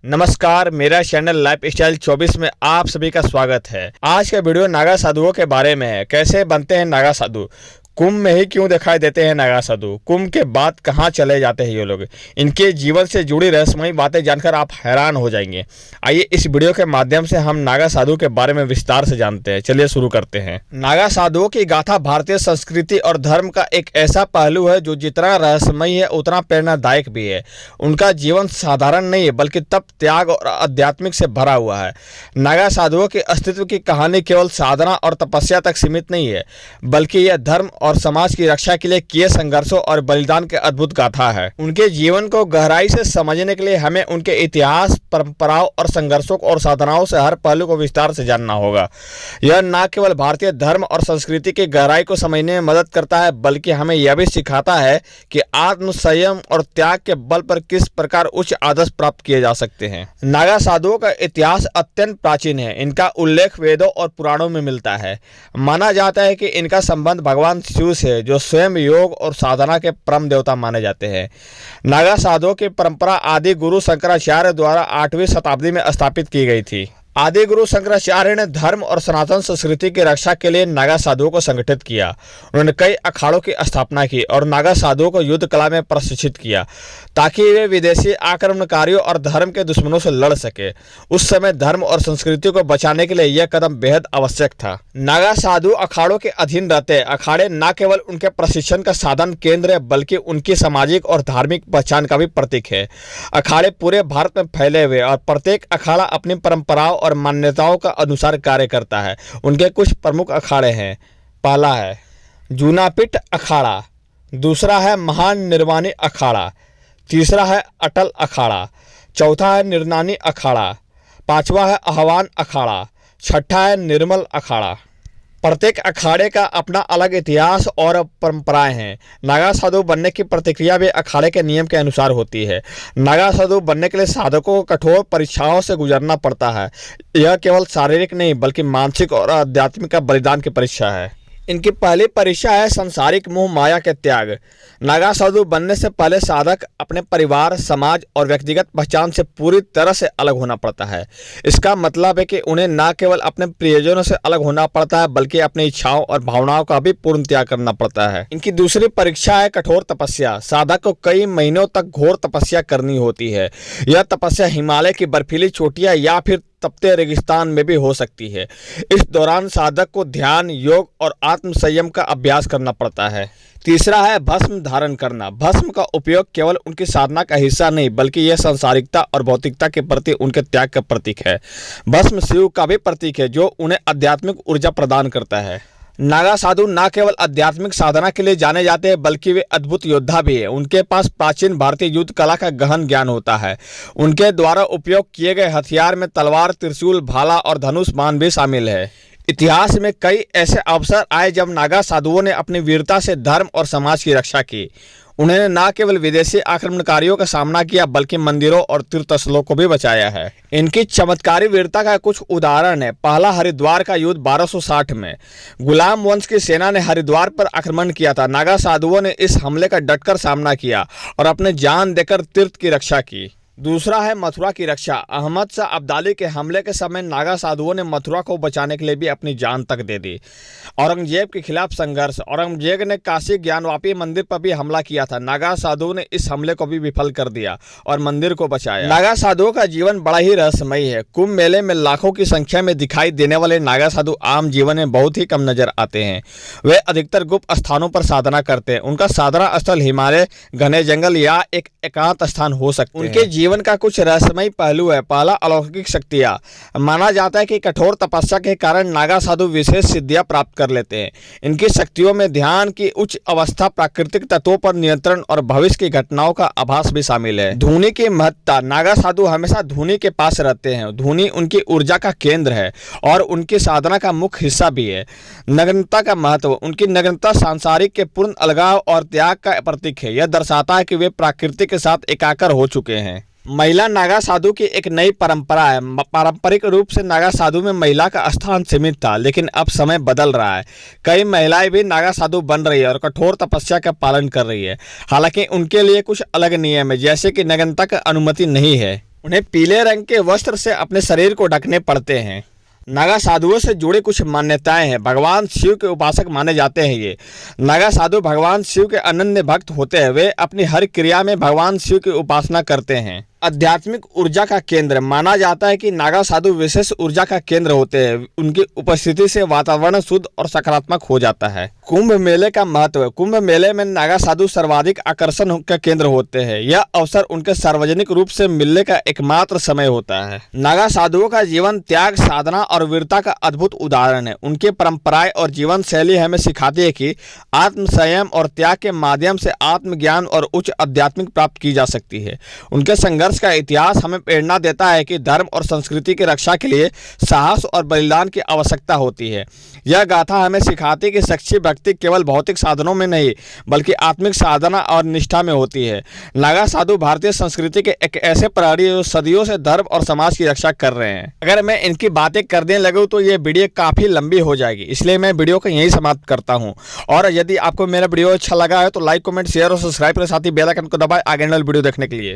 नमस्कार, मेरा channel life style 24 में आप सभी का स्वागत है। आज का वीडियो नागा साधुओं के बारे में है। कैसे बनते हैं नागा साधु, कुंभ में ही क्यों दिखाई देते हैं नागा साधु, कुंभ के बाद कहां चले जाते हैं ये लोग, इनके जीवन से जुड़ी रहस्यमयी बातें जानकर आप हैरान हो जाएंगे। आइए इस वीडियो के माध्यम से हम नागा साधु के बारे में विस्तार से जानते हैं। चलिए शुरू करते हैं। नागा साधुओं की गाथा भारतीय संस्कृति और धर्म का एक ऐसा पहलू है जो जितना रहस्यमयी है उतना प्रेरणादायक भी है। उनका जीवन साधारण नहीं है बल्कि तप, त्याग और आध्यात्मिक से भरा हुआ है। नागा साधुओं के अस्तित्व की कहानी केवल साधना और तपस्या तक सीमित नहीं है, बल्कि यह धर्म और समाज की रक्षा के लिए किए संघर्षों और बलिदान के अद्भुत गाथा है। उनके जीवन को गहराई से समझने के लिए हमें उनके इतिहास, परंपराओं और संघर्षों और साधनाओं से हर पहलू को विस्तार से जानना होगा। यह न केवल भारतीय धर्म और संस्कृति की गहराई को समझने में मदद करता है, बल्कि हमें यह भी सिखाता है कि आत्म संयम और त्याग के बल पर किस प्रकार उच्च आदर्श प्राप्त किए जा सकते हैं। नागा साधुओं का इतिहास अत्यंत प्राचीन है। इनका उल्लेख वेदों और पुराणों में मिलता है। माना जाता है कि इनका संबंध भगवान शिव से, जो स्वयं योग और साधना के परम देवता माने जाते हैं। नागा साधुओं की परंपरा आदि गुरु शंकराचार्य द्वारा 8वीं शताब्दी में स्थापित की गई थी। आदि गुरु शंकराचार्य ने धर्म और सनातन संस्कृति की रक्षा के लिए नागा साधुओं को संगठित किया। उन्होंने कई अखाड़ों की स्थापना की और नागा साधुओं को युद्ध कला में प्रशिक्षित किया ताकि वे विदेशी आक्रमणकारियों और धर्म के दुश्मनों से लड़ सके। उस समय धर्म और संस्कृति को बचाने के लिए यह कदम बेहद आवश्यक था। नागा साधु अखाड़ों के अधीन रहते। अखाड़े न केवल उनके प्रशिक्षण का साधन केंद्र है, बल्कि उनकी सामाजिक और धार्मिक पहचान का भी प्रतीक है। अखाड़े पूरे भारत में फैले हुए और प्रत्येक अखाड़ा अपनी परंपराओं और मान्यताओं का अनुसार कार्य करता है। उनके कुछ प्रमुख अखाड़े हैं। पहला है जूनापीठ अखाड़ा, दूसरा है महान निर्वाणी अखाड़ा, तीसरा है अटल अखाड़ा, चौथा है निर्नानी अखाड़ा, पांचवा है आह्वान अखाड़ा, छठा है निर्मल अखाड़ा। प्रत्येक अखाड़े का अपना अलग इतिहास और परंपराएं हैं। नागा साधु बनने की प्रक्रिया भी अखाड़े के नियम के अनुसार होती है। नागा साधु बनने के लिए साधकों को कठोर परीक्षाओं से गुजरना पड़ता है। यह केवल शारीरिक नहीं बल्कि मानसिक और आध्यात्मिक का बलिदान की परीक्षा है। इनकी पहली परीक्षा है संसारिक मोह माया के त्याग। नागा साधु बनने से पहले साधक अपने परिवार, समाज और व्यक्तिगत पहचान से पूरी तरह से अलग होना पड़ता है। इसका मतलब है कि उन्हें न केवल अपने प्रियजनों से अलग होना पड़ता है, बल्कि अपनी इच्छाओं और भावनाओं का भी पूर्ण त्याग करना पड़ता है। इनकी दूसरी परीक्षा है कठोर तपस्या। साधक को कई महीनों तक घोर तपस्या करनी होती है। यह तपस्या हिमालय की बर्फीली चोटियां या फिर तपते रेगिस्तान में भी हो सकती है। इस दौरान साधक को ध्यान, योग और आत्म संयम का अभ्यास करना पड़ता है। तीसरा है भस्म धारण करना। भस्म का उपयोग केवल उनकी साधना का हिस्सा नहीं, बल्कि यह सांसारिकता और भौतिकता के प्रति उनके त्याग का प्रतीक है। भस्म शिव का भी प्रतीक है, जो उन्हें आध्यात्मिक ऊर्जा प्रदान करता है। नागा साधु न केवल आध्यात्मिक साधना के लिए जाने जाते हैं, बल्कि वे अद्भुत योद्धा भी है। उनके पास प्राचीन भारतीय युद्ध कला का गहन ज्ञान होता है। उनके द्वारा उपयोग किए गए हथियार में तलवार, त्रिशूल, भाला और धनुष बाण भी शामिल है। इतिहास में कई ऐसे अवसर आए जब नागा साधुओं ने अपनी वीरता से धर्म और समाज की रक्षा की। उन्होंने न केवल विदेशी आक्रमणकारियों का सामना किया, बल्कि मंदिरों और तीर्थस्थलों को भी बचाया है। इनकी चमत्कारी वीरता का कुछ उदाहरण है। पहला हरिद्वार का युद्ध 1260 में गुलाम वंश की सेना ने हरिद्वार पर आक्रमण किया था। नागा साधुओं ने इस हमले का डटकर सामना किया और अपने जान देकर तीर्थ की रक्षा की। दूसरा है मथुरा की रक्षा। अहमद शाह अब्दाली के हमले के समय नागा साधुओं ने मथुरा को बचाने के लिए भी अपनी जान तक दे दी। औरंगजेब के खिलाफ संघर्ष। औरंगजेब ने काशी ज्ञानवापी मंदिर पर भी हमला किया था। नागा साधुओं ने इस हमले को भी विफल कर दिया और मंदिर को बचाया। नागा साधुओं का जीवन बड़ा ही रहस्यमयी है। कुंभ मेले में लाखों की संख्या में दिखाई देने वाले नागा साधु आम जीवन में बहुत ही कम नजर आते हैं। वे अधिकतर गुप्त स्थानों पर साधना करते हैं। उनका साधना स्थल हिमालय, घने जंगल या एक एकांत स्थान हो सकते हैं। उनके जीवन का कुछ रहस्यमयी पहलू है। पहला, अलौकिक शक्तियां। माना जाता है कि कठोर तपस्या के कारण नागा साधु विशेष सिद्धियां प्राप्त कर लेते हैं। इनकी शक्तियों में ध्यान की उच्च अवस्था, प्राकृतिक तत्वों पर नियंत्रण और भविष्य की घटनाओं का आभास भी शामिल है। धुनी की महत्ता। नागा साधु हमेशा धुनी के पास रहते हैं। धुनी उनकी ऊर्जा का केंद्र है और उनकी साधना का मुख्य हिस्सा भी है। नग्नता का महत्व। उनकी नग्नता सांसारिक के पूर्ण अलगाव और त्याग का प्रतीक है। यह दर्शाता है कि वे प्रकृति के साथ एकाकार हो चुके हैं। महिला नागा साधु की एक नई परंपरा है। पारंपरिक रूप से नागा साधु में महिला का स्थान सीमित था, लेकिन अब समय बदल रहा है। कई महिलाएं भी नागा साधु बन रही है और कठोर तपस्या का पालन कर रही है। हालांकि उनके लिए कुछ अलग नियम है, जैसे कि नग्नता की अनुमति नहीं है। उन्हें पीले रंग के वस्त्र से अपने शरीर को ढकने पड़ते हैं। नागा साधुओं से जुड़े कुछ मान्यताएं हैं। भगवान शिव के उपासक माने जाते हैं। ये नागा साधु भगवान शिव के अनन्य भक्त होते हैं। वे अपनी हर क्रिया में भगवान शिव की उपासना करते हैं। आध्यात्मिक ऊर्जा का केंद्र माना जाता है कि नागा साधु विशेष ऊर्जा का केंद्र होते हैं। उनकी उपस्थिति से वातावरण शुद्ध और सकारात्मक हो जाता है। कुंभ मेले का महत्व। कुंभ मेले में नागा साधु सर्वाधिक आकर्षण का केंद्र होते हैं। यह अवसर उनके सार्वजनिक रूप से मिलने का एकमात्र समय होता है। नागा साधुओं का जीवन त्याग, साधना और वीरता का अद्भुत उदाहरण है। उनकी परंपराएं और जीवन शैली हमें सिखाती है कि आत्म संयम और त्याग के माध्यम से आत्मज्ञान और उच्च आध्यात्मिक प्राप्त की जा सकती है। उनके संघर्ष का इतिहास हमें प्रेरणा देता है कि धर्म और संस्कृति की रक्षा के लिए साहस और बलिदान की आवश्यकता होती है। यह गाथा हमें सिखाती है कि सच्ची भक्ति केवल भौतिक साधनों में नहीं बल्कि आत्मिक साधना और निष्ठा में होती है। नागा साधु भारतीय संस्कृति के एक ऐसे प्रहरी जो सदियों से धर्म और समाज की रक्षा कर रहे हैं। अगर मैं इनकी बातें करने लगूं तो ये वीडियो काफी लंबी हो जाएगी, इसलिए मैं वीडियो को यहीं समाप्त करता हूं। और यदि आपको मेरा वीडियो अच्छा लगा है तो लाइक, कमेंट, शेयर और सब्सक्राइब के साथ ही बेल आइकन को दबाएं आगे वाले वीडियो देखने के लिए।